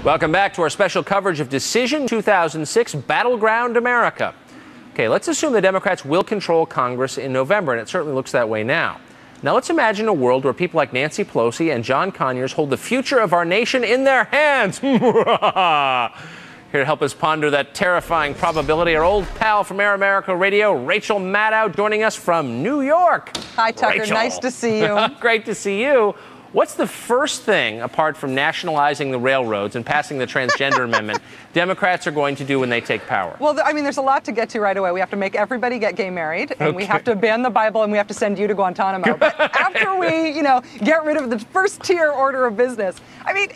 Welcome back to our special coverage of Decision 2006 Battleground America. Okay, let's assume the Democrats will control Congress in November, and it certainly looks that way now. Now let's imagine a world where people like Nancy Pelosi and John Conyers hold the future of our nation in their hands. Here to help us ponder that terrifying probability, our old pal from Air America Radio, Rachel Maddow, joining us from New York. Hi, Tucker. Rachel. Nice to see you. Great to see you. What's the first thing, apart from nationalizing the railroads and passing the transgender amendment, Democrats are going to do when they take power? Well, I mean, there's a lot to get to right away. We have to make everybody get gay married, and we have to ban the Bible, and we have to send you to Guantanamo. But after we, get rid of the first tier order of business, I mean,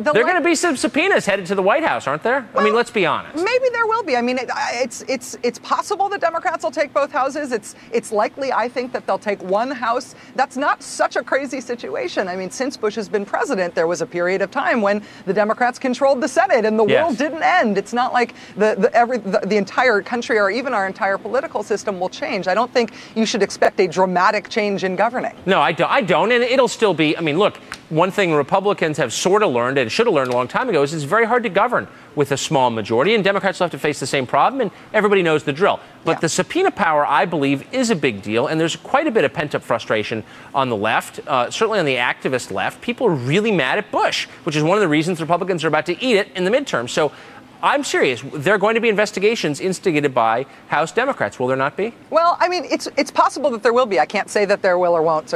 there are going to be some subpoenas headed to the White House, aren't there? Well, I mean, let's be honest. Maybe there will be. I mean, it's possible that Democrats will take both houses. It's likely, I think, that they'll take one house. That's not such a crazy situation. I mean, since Bush has been president, there was a period of time when the Democrats controlled the Senate and the world didn't end. It's not like the entire country or even our entire political system will change. I don't think you should expect a dramatic change in governing. No, I don't. And it'll still be, I mean, look, one thing Republicans have sort of learned and should have learned a long time ago is it's very hard to govern with a small majority, and Democrats will have to face the same problem, and everybody knows the drill. But the subpoena power, I believe, is a big deal, and there's quite a bit of pent-up frustration on the left, certainly on the activist left. People are really mad at Bush, which is one of the reasons Republicans are about to eat it in the midterm. So I'm serious. There are going to be investigations instigated by House Democrats. Will there not be? Well, I mean, it's possible that there will be. I can't say that there will or won't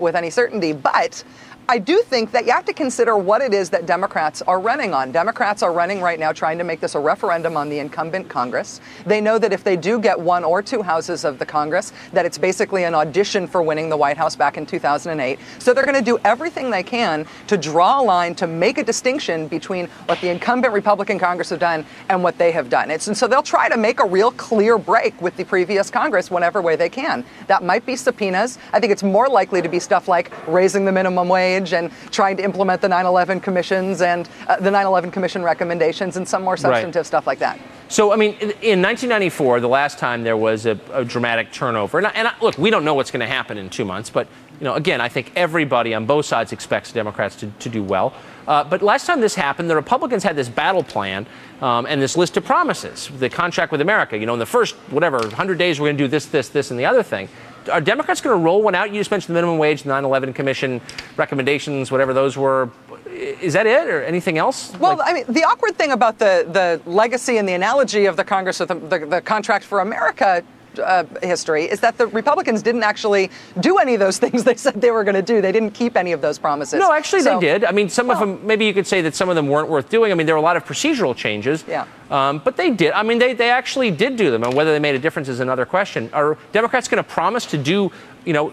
with any certainty, but I do think that you have to consider what it is that Democrats are running on. Democrats are running right now trying to make this a referendum on the incumbent Congress. They know that if they do get one or two houses of the Congress, that it's basically an audition for winning the White House back in 2008. So they're going to do everything they can to draw a line, to make a distinction between what the incumbent Republican Congress have done and what they have done. And so they'll try to make a real clear break with the previous Congress whenever way they can. That might be subpoenas. I think it's more likely to be stuff like raising the minimum wage and trying to implement the 9/11 commissions and the 9/11 commission recommendations and some more substantive stuff like that. So, I mean, in 1994, the last time there was a dramatic turnover, and look, we don't know what's going to happen in 2 months, but, again, I think everybody on both sides expects Democrats to do well. But last time this happened, the Republicans had this battle plan and this list of promises, the contract with America. In the first, 100 days, we're going to do this, this, this, and the other thing. Are Democrats going to roll one out? You just mentioned the minimum wage, the 9/11 commission recommendations, whatever those were. Is that it, or anything else? Well, I mean, the awkward thing about the legacy and the analogy of the Congress with the contract for America history is that the Republicans didn't actually do any of those things they said they were going to do. They didn't keep any of those promises. No, actually they did. I mean, some of them, maybe you could say that some of them weren't worth doing. I mean, there were a lot of procedural changes. Yeah. But they did. I mean, they actually did do them. And whether they made a difference is another question. Are Democrats going to promise to do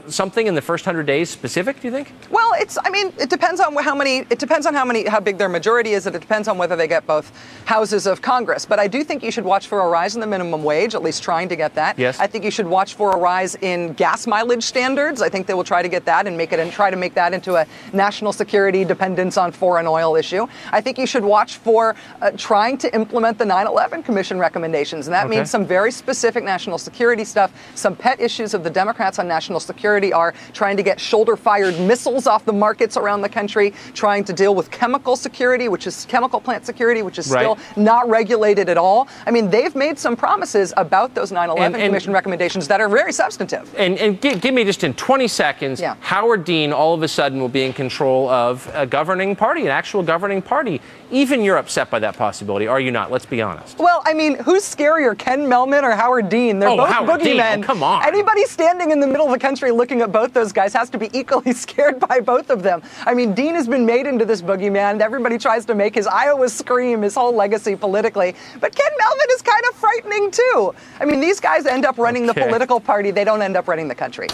something in the first 100 days specific, do you think? Well, it depends on how big their majority is, and it depends on whether they get both houses of Congress. But I do think you should watch for a rise in the minimum wage, at least trying to get that. Yes. I think you should watch for a rise in gas mileage standards. I think they will try to get that and try to make that into a national security dependence on foreign oil issue. I think you should watch for trying to implement the 9/11 commission recommendations, and that means some very specific national security stuff. Some pet issues of the Democrats on national security are trying to get shoulder-fired missiles off the markets around the country, trying to deal with chemical security, which is chemical plant security, which is still not regulated at all. I mean, they've made some promises about those 9/11 commission recommendations that are very substantive. And give me just in 20 seconds, Howard Dean all of a sudden will be in control of a governing party, an actual governing party. Even you're upset by that possibility, are you not? Let's be honest. Well, I mean, who's scarier, Ken Mellman or Howard Dean? They're both boogeymen. Oh, come on. Anybody standing in the middle of the country looking at both those guys has to be equally scared by both of them. I mean, Dean has been made into this boogeyman. Everybody tries to make his Iowa scream, his whole legacy politically. But Ken Mellman is kind of frightening, too. I mean, these guys end up running the political party. They don't end up running the country.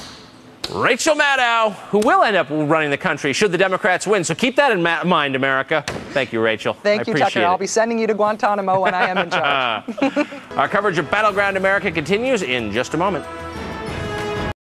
Rachel Maddow, who will end up running the country should the Democrats win. So keep that in mind, America. Thank you, Rachel. Thank you, Tucker. I'll be sending you to Guantanamo when I am in charge. Our coverage of Battleground America continues in just a moment.